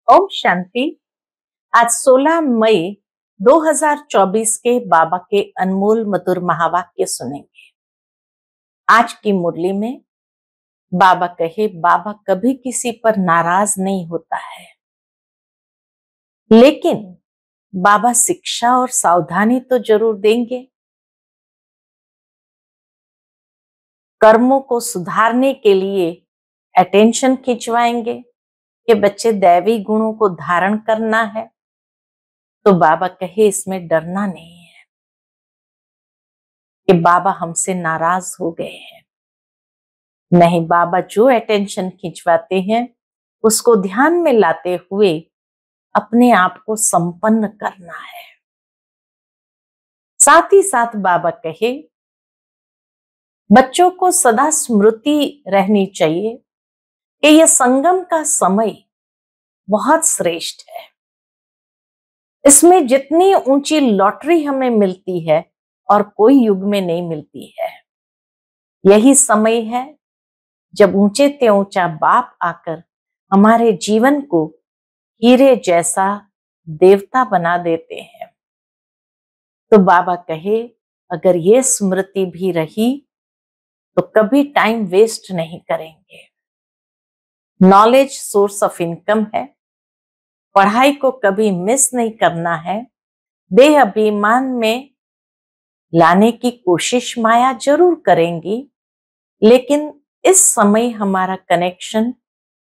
ओम शांति। आज 16 मई 2024 के बाबा के अनमोल मधुर महावाक्य सुनेंगे। आज की मुरली में बाबा कहे, बाबा कभी किसी पर नाराज नहीं होता है, लेकिन बाबा शिक्षा और सावधानी तो जरूर देंगे। कर्मों को सुधारने के लिए अटेंशन खिंचवाएंगे कि बच्चे दैवी गुणों को धारण करना है। तो बाबा कहे, इसमें डरना नहीं है कि बाबा हमसे नाराज हो गए हैं। नहीं, बाबा जो अटेंशन खिंचवाते हैं उसको ध्यान में लाते हुए अपने आप को संपन्न करना है। साथ ही साथ बाबा कहे, बच्चों को सदा स्मृति रहनी चाहिए कि यह संगम का समय बहुत श्रेष्ठ है। इसमें जितनी ऊंची लॉटरी हमें मिलती है और कोई युग में नहीं मिलती है। यही समय है जब ऊंचे ते ऊंचा बाप आकर हमारे जीवन को हीरे जैसा देवता बना देते हैं। तो बाबा कहे, अगर ये स्मृति भी रही तो कभी टाइम वेस्ट नहीं करेंगे। नॉलेज सोर्स ऑफ इनकम है, पढ़ाई को कभी मिस नहीं करना है। देह अभिमान में लाने की कोशिश माया जरूर करेंगी, लेकिन इस समय हमारा कनेक्शन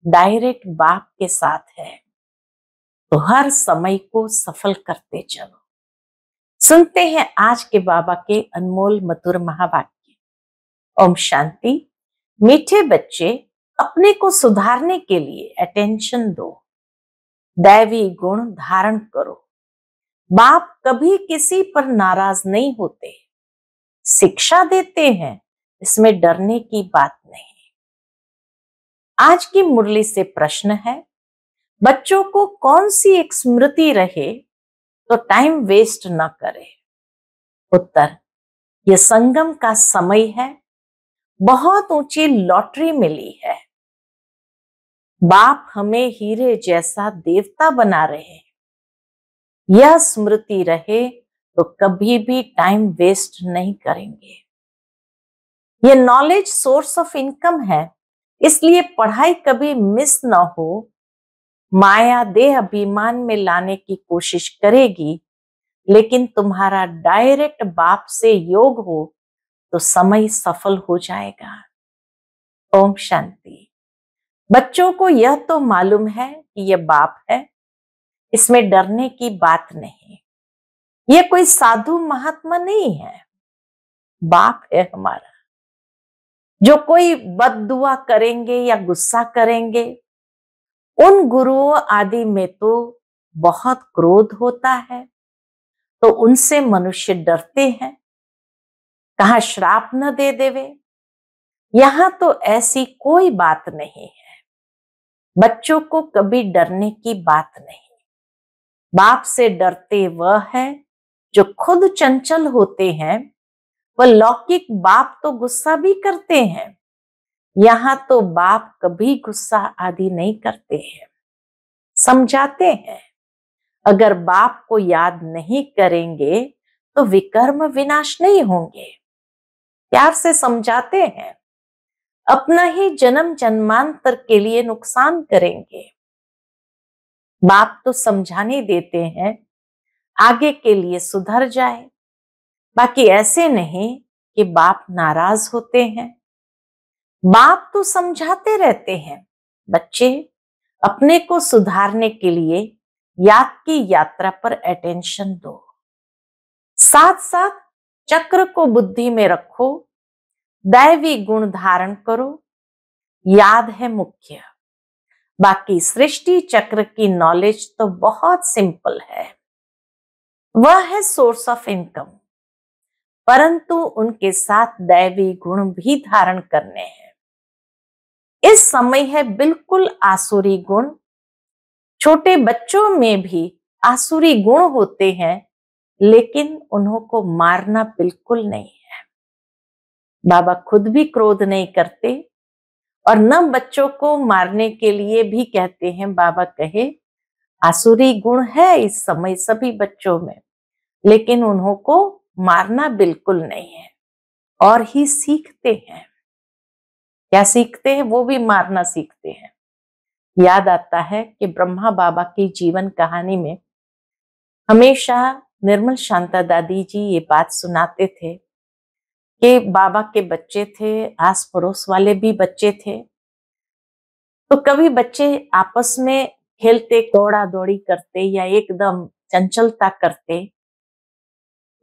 डायरेक्ट बाप के साथ है, तो हर समय को सफल करते चलो। सुनते हैं आज के बाबा के अनमोल मधुर महावाक्य। ओम शांति। मीठे बच्चे, अपने को सुधारने के लिए अटेंशन दो, दैवी गुण धारण करो। बाप कभी किसी पर नाराज नहीं होते, शिक्षा देते हैं, इसमें डरने की बात नहीं। आज की मुरली से प्रश्न है, बच्चों को कौन सी एक स्मृति रहे तो टाइम वेस्ट न करे। उत्तर, यह संगम का समय है, बहुत ऊंची लॉटरी मिली है। बाप हमें हीरे जैसा देवता बना रहे हैं। यह स्मृति रहे तो कभी भी टाइम वेस्ट नहीं करेंगे। यह नॉलेज सोर्स ऑफ इनकम है, इसलिए पढ़ाई कभी मिस न हो। माया देह अभिमान में लाने की कोशिश करेगी, लेकिन तुम्हारा डायरेक्ट बाप से योग हो तो समय सफल हो जाएगा। ओम शांति। बच्चों को यह तो मालूम है कि यह बाप है, इसमें डरने की बात नहीं। यह कोई साधु महात्मा नहीं है, बाप है हमारा। जो कोई बद्दुआ करेंगे या गुस्सा करेंगे, उन गुरुओं आदि में तो बहुत क्रोध होता है, तो उनसे मनुष्य डरते हैं, कहाँ श्राप न दे देवे। यहां तो ऐसी कोई बात नहीं है। बच्चों को कभी डरने की बात नहीं। बाप से डरते वह है जो खुद चंचल होते हैं। वह लौकिक बाप तो गुस्सा भी करते हैं, यहां तो बाप कभी गुस्सा आदि नहीं करते हैं, समझाते हैं। अगर बाप को याद नहीं करेंगे तो विकर्म विनाश नहीं होंगे। प्यार से समझाते हैं, अपना ही जन्म जन्मांतर के लिए नुकसान करेंगे। बाप तो समझाने देते हैं, आगे के लिए सुधर जाए। बाकी ऐसे नहीं कि बाप नाराज होते हैं। बाप तो समझाते रहते हैं, बच्चे अपने को सुधारने के लिए याद की यात्रा पर अटेंशन दो। साथ साथ चक्र को बुद्धि में रखो, दैवी गुण धारण करो। याद है मुख्य, बाकी सृष्टि चक्र की नॉलेज तो बहुत सिंपल है। वह है सोर्स ऑफ इनकम, परंतु उनके साथ दैवी गुण भी धारण करने हैं। इस समय है बिल्कुल आसुरी गुण। छोटे बच्चों में भी आसुरी गुण होते हैं, लेकिन उन्हों को मारना बिल्कुल नहीं है। बाबा खुद भी क्रोध नहीं करते और न बच्चों को मारने के लिए भी कहते हैं। बाबा कहे, आसुरी गुण है इस समय सभी बच्चों में, लेकिन उन्हों को मारना बिल्कुल नहीं है और ही सीखते हैं। क्या सीखते हैं? वो भी मारना सीखते हैं। याद आता है कि ब्रह्मा बाबा की जीवन कहानी में हमेशा निर्मल शांता दादी जी ये बात सुनाते थे कि बाबा के बच्चे थे, आस पड़ोस वाले भी बच्चे थे, तो कभी बच्चे आपस में खेलते, दौड़ा दौड़ी करते या एकदम चंचलता करते,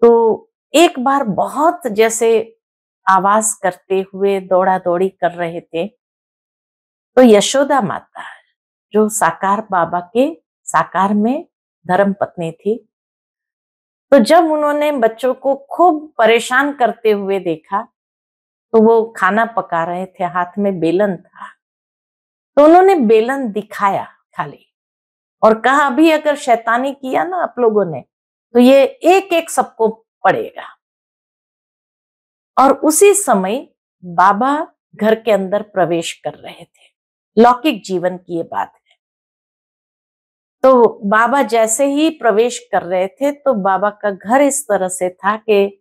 तो एक बार बहुत जैसे आवाज करते हुए दौड़ा दौड़ी कर रहे थे, तो यशोदा माता जो साकार बाबा के साकार में धर्म पत्नी थी, तो जब उन्होंने बच्चों को खूब परेशान करते हुए देखा, तो वो खाना पका रहे थे, हाथ में बेलन था, तो उन्होंने बेलन दिखाया खाली और कहा अभी अगर शैतानी किया ना आप लोगों ने तो ये एक एक सबको पड़ेगा। और उसी समय बाबा घर के अंदर प्रवेश कर रहे थे। लौकिक जीवन की ये बात है। तो बाबा जैसे ही प्रवेश कर रहे थे तो बाबा का घर इस तरह से था कि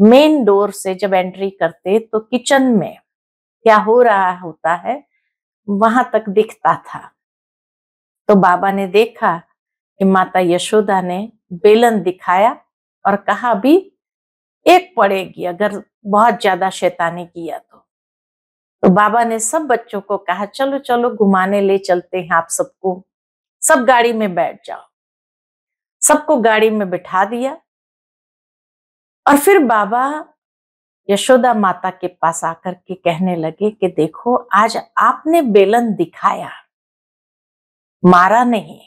मेन डोर से जब एंट्री करते तो किचन में क्या हो रहा होता है वहां तक दिखता था। तो बाबा ने देखा कि माता यशोदा ने बेलन दिखाया और कहा अभी एक पड़ेगी अगर बहुत ज्यादा शैतानी किया तो बाबा ने सब बच्चों को कहा चलो चलो घुमाने ले चलते हैं आप सबको, सब गाड़ी में बैठ जाओ। सबको गाड़ी में बिठा दिया और फिर बाबा यशोदा माता के पास आकर के कहने लगे कि देखो आज आपने बेलन दिखाया, मारा नहीं,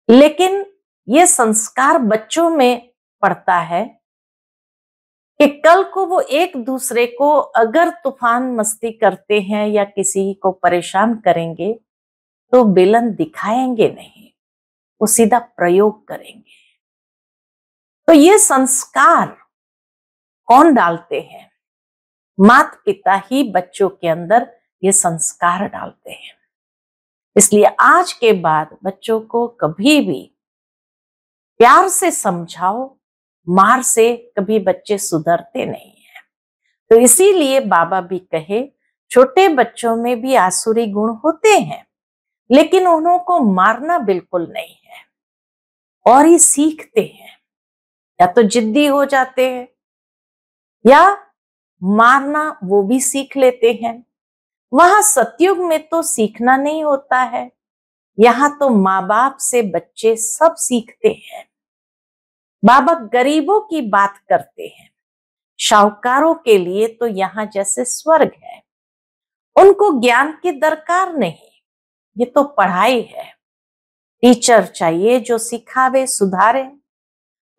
लेकिन ये संस्कार बच्चों में पड़ता है कि कल को वो एक दूसरे को अगर तूफान मस्ती करते हैं या किसी को परेशान करेंगे तो बेलन दिखाएंगे नहीं, वो सीधा प्रयोग करेंगे। तो ये संस्कार कौन डालते हैं? माता पिता ही बच्चों के अंदर ये संस्कार डालते हैं। इसलिए आज के बाद बच्चों को कभी भी प्यार से समझाओ, मार से कभी बच्चे सुधरते नहीं हैं। तो इसीलिए बाबा भी कहे छोटे बच्चों में भी आसुरी गुण होते हैं, लेकिन उन्हों को मारना बिल्कुल नहीं है और ही सीखते हैं। या तो जिद्दी हो जाते हैं या मारना वो भी सीख लेते हैं। वहां सतयुग में तो सीखना नहीं होता है, यहाँ तो माँ बाप से बच्चे सब सीखते हैं। बाबा गरीबों की बात करते हैं, शाहूकारों के लिए तो यहाँ जैसे स्वर्ग है। उनको ज्ञान की दरकार नहीं, ये तो पढ़ाई है। टीचर चाहिए जो सिखावे सुधारे।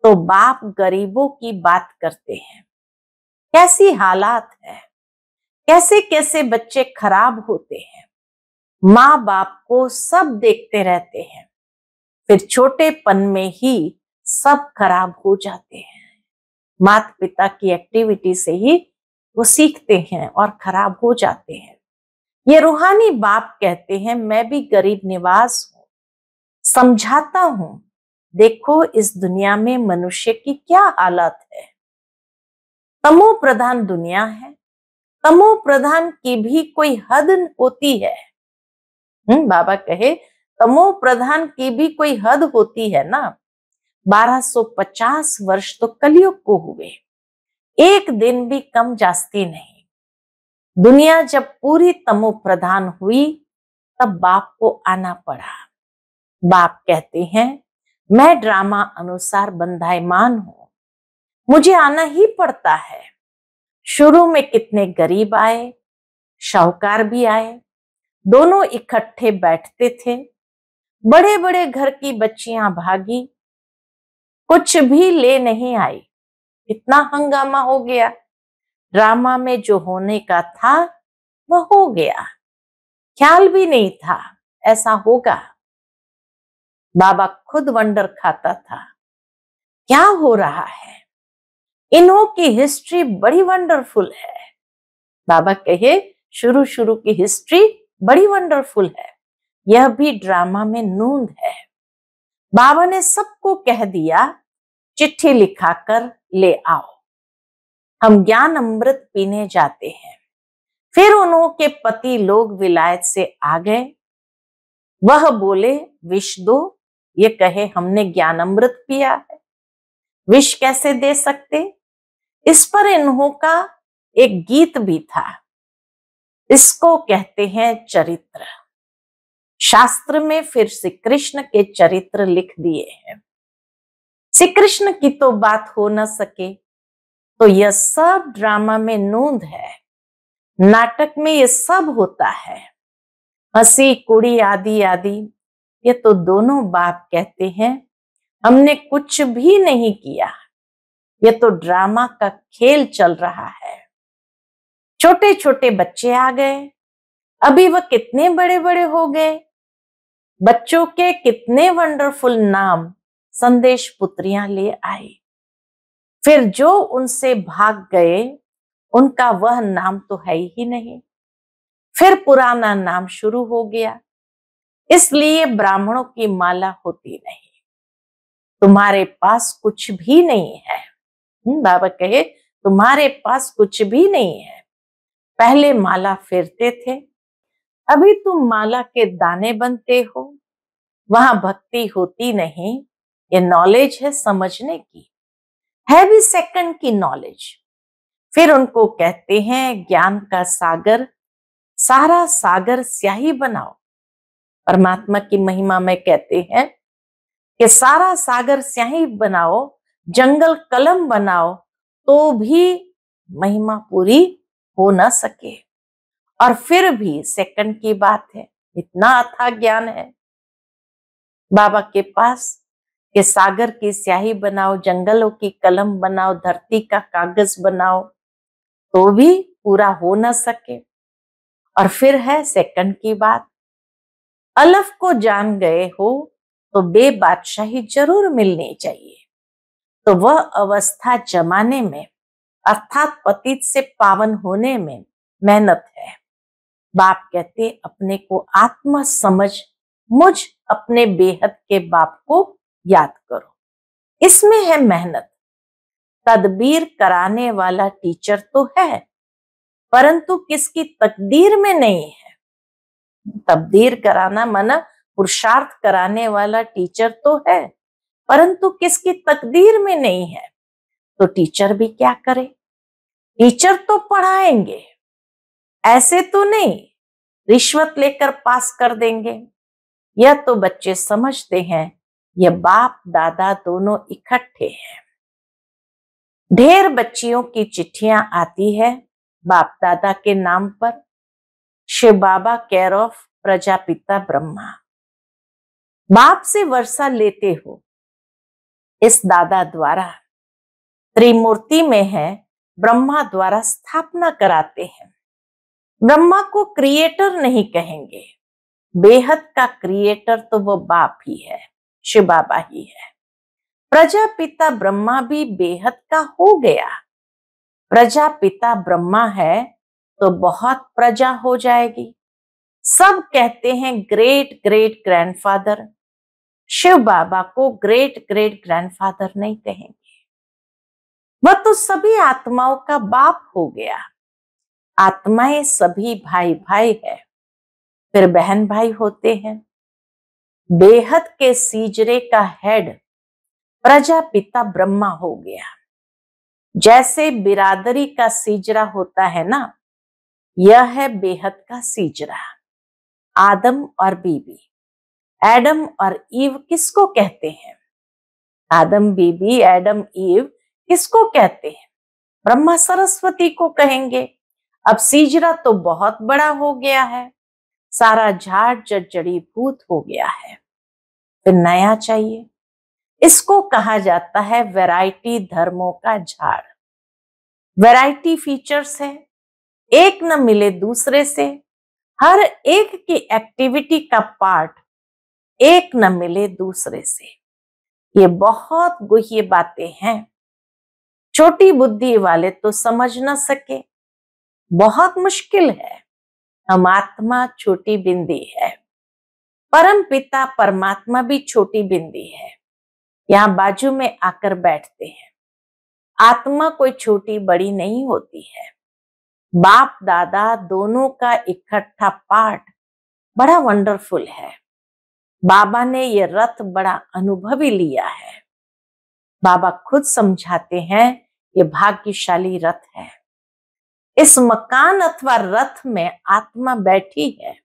तो बाप गरीबों की बात करते हैं, कैसी हालात है, कैसे कैसे बच्चे खराब होते हैं। माँ बाप को सब देखते रहते हैं, फिर छोटेपन में ही सब खराब हो जाते हैं। माता पिता की एक्टिविटी से ही वो सीखते हैं और खराब हो जाते हैं। ये रूहानी बाप कहते हैं मैं भी गरीब निवास हूं, समझाता हूं, देखो इस दुनिया में मनुष्य की क्या हालत है। तमो प्रधान दुनिया है, तमो प्रधान की भी कोई हद होती है। बाबा कहे तमो प्रधान की भी कोई हद होती है ना। 1250 वर्ष तो कलयुग को हुए, एक दिन भी कम जास्ती नहीं। दुनिया जब पूरी तमो प्रधान हुई तब बाप को आना पड़ा। बाप कहते हैं मैं ड्रामा अनुसार बंधायमान हूं, मुझे आना ही पड़ता है। शुरू में कितने गरीब आए, शाहूकार भी आए, दोनों इकट्ठे बैठते थे। बड़े बड़े घर की बच्चियां भागी, कुछ भी ले नहीं आई। इतना हंगामा हो गया, ड्रामा में जो होने का था वह हो गया, ख्याल भी नहीं था ऐसा होगा। बाबा खुद वंडर खाता था क्या हो रहा है। इन्हों की हिस्ट्री बड़ी वंडरफुल है। बाबा कहे शुरू शुरू की हिस्ट्री बड़ी वंडरफुल है, यह भी ड्रामा में नूंद है। बाबा ने सबको कह दिया, चिट्ठी लिखाकर ले आओ, हम ज्ञान अमृत पीने जाते हैं। फिर उनके पति लोग विलायत से आ गए। वह बोले, विष दो। ये कहे, हमने ज्ञान अमृत पिया है, विष कैसे दे सकते। इस पर इन्हों का एक गीत भी था, इसको कहते हैं चरित्र। शास्त्र में फिर श्री कृष्ण के चरित्र लिख दिए हैं। श्री कृष्ण की तो बात हो न सके तो यह सब ड्रामा में नूंद है, नाटक में ये सब होता है। हंसी कुड़ी आदि आदि ये तो दोनों बाप कहते हैं, हमने कुछ भी नहीं किया, ये तो ड्रामा का खेल चल रहा है। छोटे छोटे बच्चे आ गए, अभी वह कितने बड़े बड़े हो गए। बच्चों के कितने वंडरफुल नाम संदेश पुत्रियां ले आई। फिर जो उनसे भाग गए उनका वह नाम तो है ही नहीं, फिर पुराना नाम शुरू हो गया। इसलिए ब्राह्मणों की माला होती नहीं। तुम्हारे पास कुछ भी नहीं है। बाबा कहे, तुम्हारे पास कुछ भी नहीं है। पहले माला फेरते थे, अभी तुम माला के दाने बनते हो। वहां भक्ति होती नहीं, ये नॉलेज है समझने की, है भी सेकंड की नॉलेज। फिर उनको कहते हैं ज्ञान का सागर, सारा सागर स्याही बनाओ। परमात्मा की महिमा में कहते हैं कि सारा सागर स्याही बनाओ, जंगल कलम बनाओ, तो भी महिमा पूरी हो ना सके। और फिर भी सेकंड की बात है, इतना अथाह ज्ञान है बाबा के पास कि सागर की स्याही बनाओ, जंगलों की कलम बनाओ, धरती का कागज बनाओ, तो भी पूरा हो ना सके। और फिर है सेकंड की बात, अलफ को जान गए हो तो बेबादशाही जरूर मिलनी चाहिए। तो वह अवस्था जमाने में अर्थात पतित से पावन होने में मेहनत है। बाप कहते, अपने को आत्मा समझ मुझ अपने बेहद के बाप को याद करो, इसमें है मेहनत। तदबीर कराने वाला टीचर तो है, परंतु किसकी तकदीर में नहीं है। तब्दीर कराना माना पुरुषार्थ कराने वाला टीचर तो है, परंतु किसकी तकदीर में नहीं है। तो टीचर भी क्या करे। टीचर तो पढ़ाएंगे, ऐसे तो नहीं रिश्वत लेकर पास कर देंगे। यह तो बच्चे समझते हैं यह बाप दादा दोनों इकट्ठे हैं। ढेर बच्चियों की चिट्ठियां आती है बाप दादा के नाम पर। शिव बाबा केयर ऑफ प्रजापिता ब्रह्मा। बाप से वर्षा लेते हो इस दादा द्वारा। त्रिमूर्ति में है, ब्रह्मा द्वारा स्थापना कराते हैं। ब्रह्मा को क्रिएटर नहीं कहेंगे, बेहद का क्रिएटर तो वो बाप ही है, शिव बाबा ही है। प्रजापिता ब्रह्मा भी बेहद का हो गया। प्रजापिता ब्रह्मा है तो बहुत प्रजा हो जाएगी। सब कहते हैं ग्रेट ग्रेट ग्रैंडफादर, शिव बाबा को ग्रेट ग्रेट ग्रैंडफादर नहीं कहेंगे। वह तो सभी आत्माओं का बाप हो गया। आत्माएं सभी भाई भाई है, फिर बहन भाई होते हैं। बेहद के सीजरे का हेड प्रजापिता ब्रह्मा हो गया। जैसे बिरादरी का सीजरा होता है ना, यह है बेहद का सीजरा। आदम और बीबी, एडम और ईव किसको कहते हैं। आदम बीबी एडम ईव किसको कहते हैं। ब्रह्मा सरस्वती को कहेंगे। अब सीजरा तो बहुत बड़ा हो गया है, सारा झाड़ जड़ीभूत हो गया है, फिर नया चाहिए। इसको कहा जाता है वैरायटी धर्मों का झाड़। वैरायटी फीचर्स है, एक न मिले दूसरे से। हर एक की एक्टिविटी का पार्ट एक न मिले दूसरे से। ये बहुत गुह्य बातें हैं, छोटी बुद्धि वाले तो समझ न सके, बहुत मुश्किल है। हम आत्मा छोटी बिंदी है, परम पिता परमात्मा भी छोटी बिंदी है, यहाँ बाजू में आकर बैठते हैं। आत्मा कोई छोटी बड़ी नहीं होती है। बाप दादा दोनों का इकट्ठा पाठ बड़ा वंडरफुल है। बाबा ने ये रथ बड़ा अनुभवी लिया है। बाबा खुद समझाते हैं ये भाग्यशाली रथ है। इस मकान अथवा रथ में आत्मा बैठी है।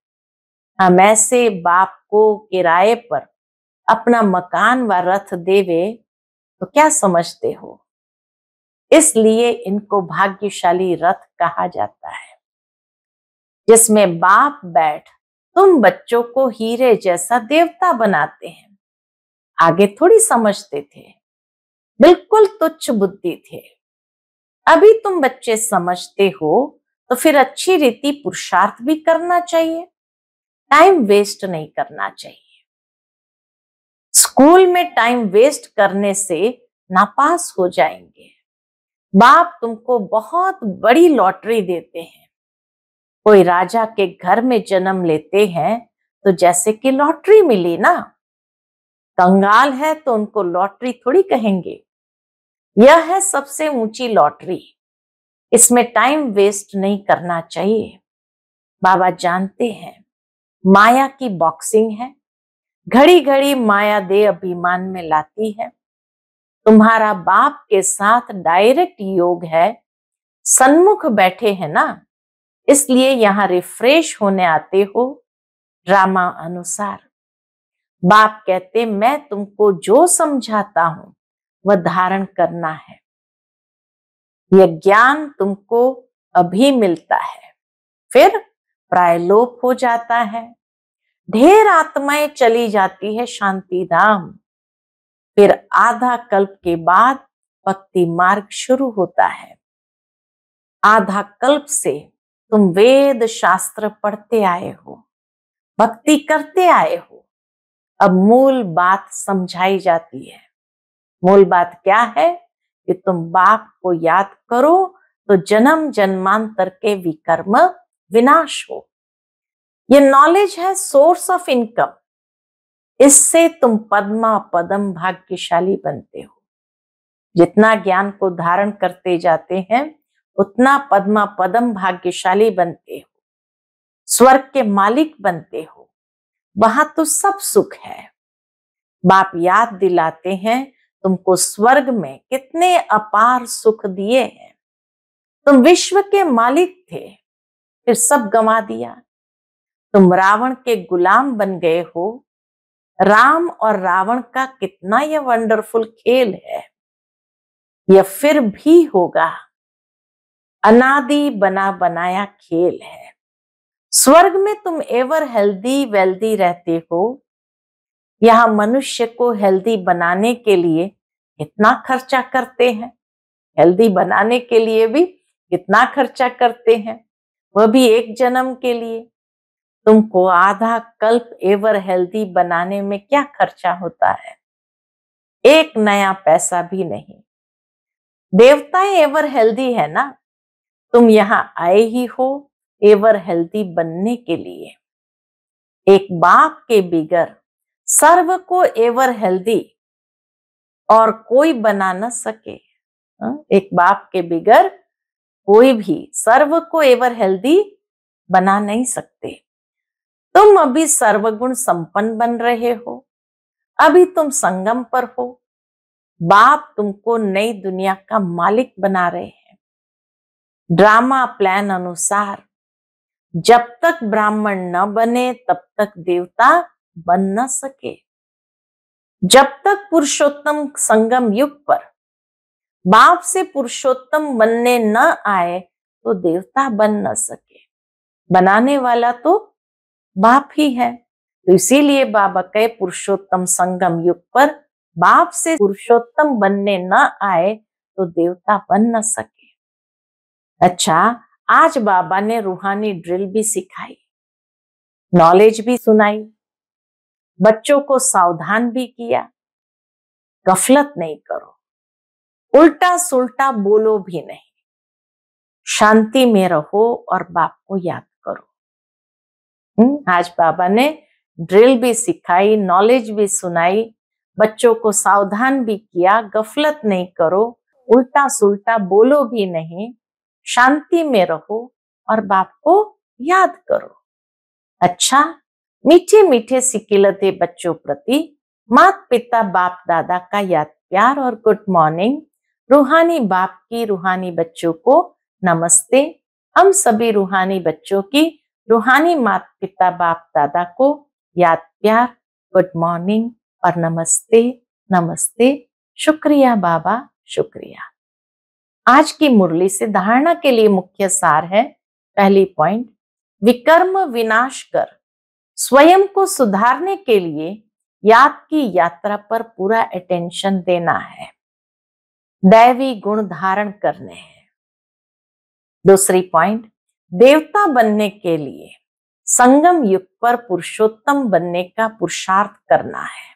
हम ऐसे बाप को किराए पर अपना मकान व रथ देवे तो क्या समझते हो? इसलिए इनको भाग्यशाली रथ कहा जाता है, जिसमें बाप बैठ तुम बच्चों को हीरे जैसा देवता बनाते हैं। आगे थोड़ी समझते थे, बिल्कुल तुच्छ बुद्धि थे। अभी तुम बच्चे समझते हो तो फिर अच्छी रीति पुरुषार्थ भी करना चाहिए, टाइम वेस्ट नहीं करना चाहिए। स्कूल में टाइम वेस्ट करने से नापास हो जाएंगे। बाप तुमको बहुत बड़ी लॉटरी देते हैं। कोई राजा के घर में जन्म लेते हैं तो जैसे कि लॉटरी मिली ना। कंगाल है तो उनको लॉटरी थोड़ी कहेंगे। यह है सबसे ऊंची लॉटरी। इसमें टाइम वेस्ट नहीं करना चाहिए। बाबा जानते हैं माया की बॉक्सिंग है, घड़ी घड़ी माया दे अभिमान में लाती है। तुम्हारा बाप के साथ डायरेक्ट योग है, सन्मुख बैठे हैं ना, इसलिए यहां रिफ्रेश होने आते हो ड्रामा अनुसार। बाप कहते मैं तुमको जो समझाता हूं वह धारण करना है। यह ज्ञान तुमको अभी मिलता है, फिर प्रायलोप हो जाता है। ढेर आत्माएं चली जाती है शांति धाम। फिर आधा कल्प के बाद भक्ति मार्ग शुरू होता है। आधा कल्प से तुम वेद शास्त्र पढ़ते आए हो, भक्ति करते आए हो। अब मूल बात समझाई जाती है। मूल बात क्या है कि तुम बाप को याद करो तो जन्म जन्मांतर के विकर्म विनाश हो। ये नॉलेज है सोर्स ऑफ इनकम। इससे तुम पद्मा पदम भाग्यशाली बनते हो। जितना ज्ञान को धारण करते जाते हैं उतना पद्मा पदम भाग्यशाली बनते हो, स्वर्ग के मालिक बनते हो। वहां तो सब सुख है। बाप याद दिलाते हैं तुमको स्वर्ग में कितने अपार सुख दिए हैं। तुम विश्व के मालिक थे, फिर सब गंवा दिया। तुम रावण के गुलाम बन गए हो। राम और रावण का कितना यह वंडरफुल खेल है। यह फिर भी होगा। अनादि बना बनाया खेल है। स्वर्ग में तुम एवर हेल्दी वेल्दी रहते हो। यहाँ मनुष्य को हेल्दी बनाने के लिए कितना खर्चा करते हैं। हेल्दी बनाने के लिए भी कितना खर्चा करते हैं, वह भी एक जन्म के लिए। तुमको आधा कल्प एवर हेल्दी बनाने में क्या खर्चा होता है? एक नया पैसा भी नहीं। देवताएं एवर हेल्दी है ना। तुम यहाँ आए ही हो एवर हेल्दी बनने के लिए। एक बाप के बिगर सर्व को एवर हेल्दी और कोई बना न सके। एक बाप के बिगर कोई भी सर्व को एवर हेल्दी बना नहीं सकते। तुम अभी सर्वगुण संपन्न बन रहे हो। अभी तुम संगम पर हो। बाप तुमको नई दुनिया का मालिक बना रहे हैं। ड्रामा प्लान अनुसार जब तक ब्राह्मण न बने तब तक देवता बन न सके। जब तक पुरुषोत्तम संगम युग पर बाप से पुरुषोत्तम बनने न आए तो देवता बन न सके। बनाने वाला तो बाप ही है। तो इसीलिए बाबा कहे पुरुषोत्तम संगम युग पर बाप से पुरुषोत्तम बनने न आए तो देवता बन न सके। अच्छा, आज बाबा ने रूहानी ड्रिल भी सिखाई, नॉलेज भी सुनाई, बच्चों को सावधान भी किया। गफलत नहीं करो, उल्टा सुल्टा बोलो भी नहीं, शांति में रहो और बाप को याद करो। आज बाबा ने ड्रिल भी सिखाई, नॉलेज भी सुनाई, बच्चों को सावधान भी किया, गफलत नहीं करो, उल्टा सुल्टा बोलो भी नहीं, शांति में रहो और बाप को याद करो। अच्छा, मीठे मीठे सिकिलते बच्चों प्रति माता पिता बाप दादा का याद प्यार और गुड मॉर्निंग। रूहानी बाप की रूहानी बच्चों को नमस्ते। हम सभी रूहानी बच्चों की रूहानी माता पिता बाप दादा को याद प्यार, गुड मॉर्निंग और नमस्ते नमस्ते। शुक्रिया बाबा, शुक्रिया। आज की मुरली से धारणा के लिए मुख्य सार है, पहली पॉइंट, विकर्म विनाश कर स्वयं को सुधारने के लिए याद की यात्रा पर पूरा अटेंशन देना है, दैवी गुण धारण करने हैं। दूसरी पॉइंट, देवता बनने के लिए संगम युग पर पुरुषोत्तम बनने का पुरुषार्थ करना है,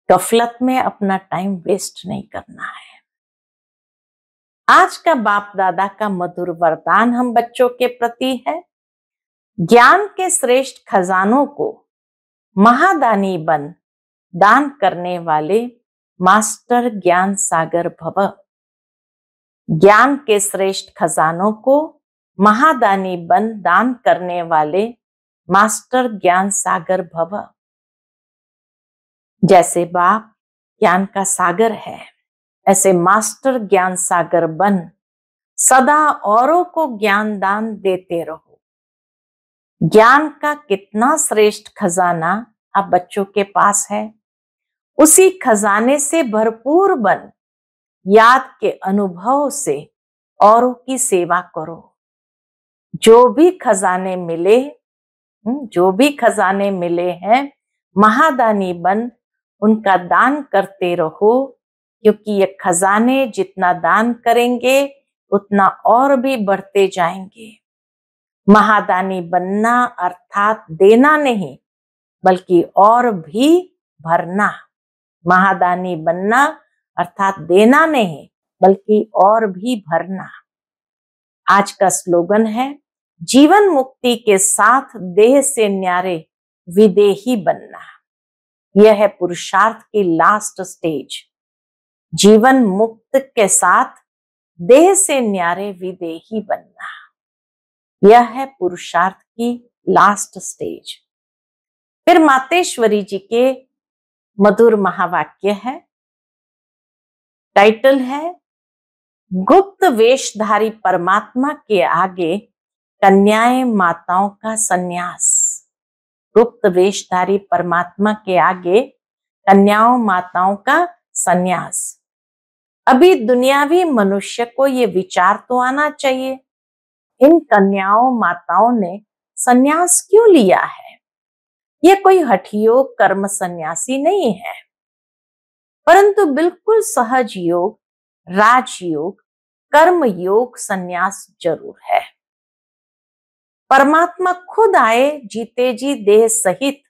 गफलत में अपना टाइम वेस्ट नहीं करना है। आज का बाप दादा का मधुर वरदान हम बच्चों के प्रति है, ज्ञान के श्रेष्ठ खजानों को महादानी बन दान करने वाले मास्टर ज्ञान सागर भव। ज्ञान के श्रेष्ठ खजानों को महादानी बन दान करने वाले मास्टर ज्ञान सागर भव। जैसे बाप ज्ञान का सागर है, ऐसे मास्टर ज्ञान सागर बन सदा औरों को ज्ञान दान देते रहो। ज्ञान का कितना श्रेष्ठ खजाना आप बच्चों के पास है, उसी खजाने से भरपूर बन याद के अनुभव से औरों की सेवा करो। जो भी खजाने मिले हैं, महादानी बन उनका दान करते रहो, क्योंकि ये खजाने जितना दान करेंगे उतना और भी बढ़ते जाएंगे। महादानी बनना अर्थात देना नहीं, बल्कि और भी भरना। महादानी बनना अर्थात देना नहीं, बल्कि और भी भरना। आज का स्लोगन है, जीवन मुक्ति के साथ देह से न्यारे विदेही बनना। यह है पुरुषार्थ की लास्ट स्टेज, जीवन मुक्त के साथ देह से न्यारे विदेही बनना। यह है पुरुषार्थ की लास्ट स्टेज। फिर मातेश्वरी जी के मधुर महावाक्य है, टाइटल है, गुप्त वेशधारी परमात्मा के आगे कन्याएं माताओं का संन्यास। गुप्त वेशधारी परमात्मा के आगे कन्याओं माताओं का संन्यास। अभी दुनियावी मनुष्य को ये विचार तो आना चाहिए, इन कन्याओं माताओं ने संन्यास क्यों लिया है? ये कोई हठयोग कर्म सन्यासी नहीं है, परंतु बिल्कुल सहज योग, राजयोग, कर्म योग संन्यास जरूर है। परमात्मा खुद आए जीते जी देह सहित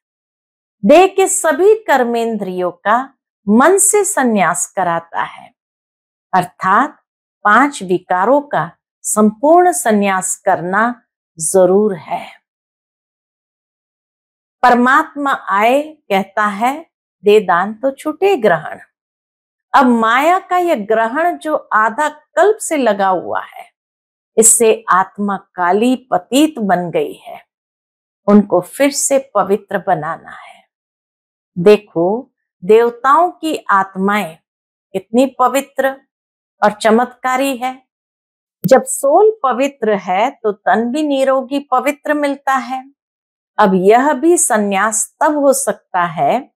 देह के सभी कर्मेंद्रियों का मन से संन्यास कराता है, अर्थात 5 विकारों का संपूर्ण संन्यास करना जरूर है। परमात्मा आए कहता है, दे दान तो छूटे ग्रहण। अब माया का यह ग्रहण जो आधा कल्प से लगा हुआ है, इससे आत्मा काली पतित बन गई है, उनको फिर से पवित्र बनाना है। देखो, देवताओं की आत्माएं कितनी पवित्र और चमत्कारी है। जब सोल पवित्र है तो तन भी निरोगी पवित्र मिलता है। अब यह भी संन्यास तब हो सकता है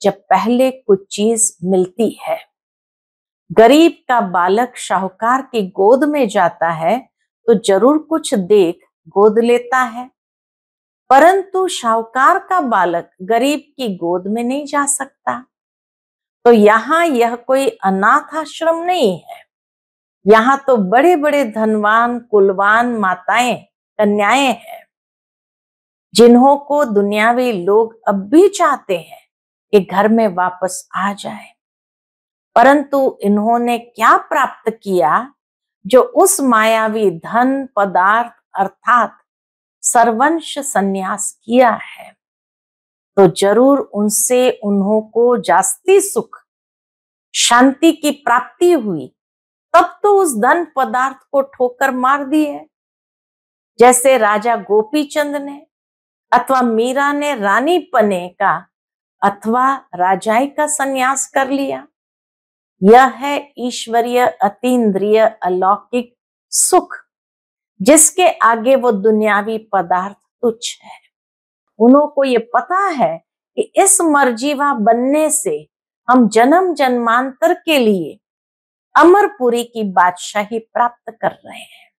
जब पहले कुछ चीज मिलती है। गरीब का बालक शाहूकार की गोद में जाता है तो जरूर कुछ देख गोद लेता है, परंतु शाहूकार का बालक गरीब की गोद में नहीं जा सकता। तो यहाँ यह कोई अनाथ आश्रम नहीं है, यहाँ तो बड़े बड़े धनवान कुलवान माताएं कन्याएं हैं, जिन्हों को दुनियावी लोग अब भी चाहते हैं कि घर में वापस आ जाए, परंतु इन्होंने क्या प्राप्त किया जो उस मायावी धन पदार्थ अर्थात सर्वंश संन्यास किया है। तो जरूर उनसे उन्हों को जास्ती सुख शांति की प्राप्ति हुई। तब तो उस धन पदार्थ को ठोकर मार दी है, जैसे राजा गोपीचंद ने अथवा मीरा ने रानी पने का अथवा राजाई का संन्यास कर लिया। यह है ईश्वरीय अतीन्द्रिय अलौकिक सुख, जिसके आगे वो दुनियावी पदार्थ तुच्छ है। उन्हों को ये पता है कि इस मर्जीवा बनने से हम जन्म जन्मांतर के लिए अमरपुरी की बादशाही प्राप्त कर रहे हैं,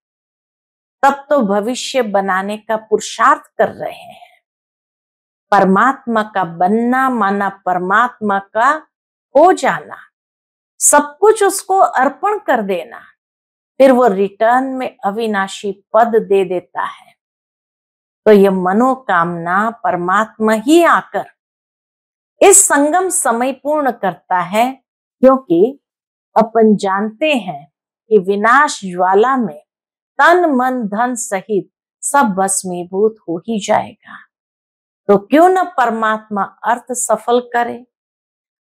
तब तो भविष्य बनाने का पुरुषार्थ कर रहे हैं। परमात्मा का बनना माना परमात्मा का हो जाना, सब कुछ उसको अर्पण कर देना, फिर वो रिटर्न में अविनाशी पद दे देता है। तो ये मनोकामना परमात्मा ही आकर इस संगम समय पूर्ण करता है, क्योंकि अपन जानते हैं कि विनाश ज्वाला में तन मन धन सहित सब भस्मीभूत हो ही जाएगा। तो क्यों न परमात्मा अर्थ सफल करे।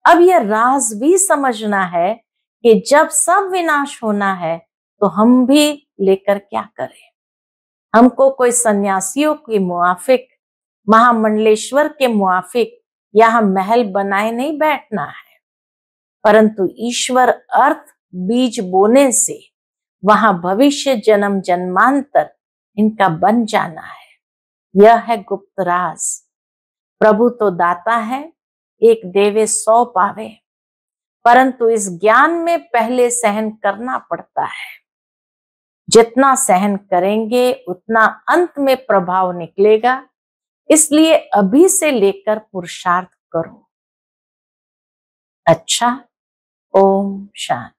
अब यह राज भी समझना है कि जब सब विनाश होना है तो हम भी लेकर क्या करें। हमको कोई सन्यासियों के मुआफिक, महामंडलेश्वर के मुआफिक यहाँ महल बनाए नहीं बैठना है, परंतु ईश्वर अर्थ बीज बोने से वहां भविष्य जन्म जन्मांतर इनका बन जाना है। यह है गुप्त राज। प्रभु तो दाता है, एक देवे 100 पावे, परंतु इस ज्ञान में पहले सहन करना पड़ता है। जितना सहन करेंगे उतना अंत में प्रभाव निकलेगा, इसलिए अभी से लेकर पुरुषार्थ करो। अच्छा, ओम शांति।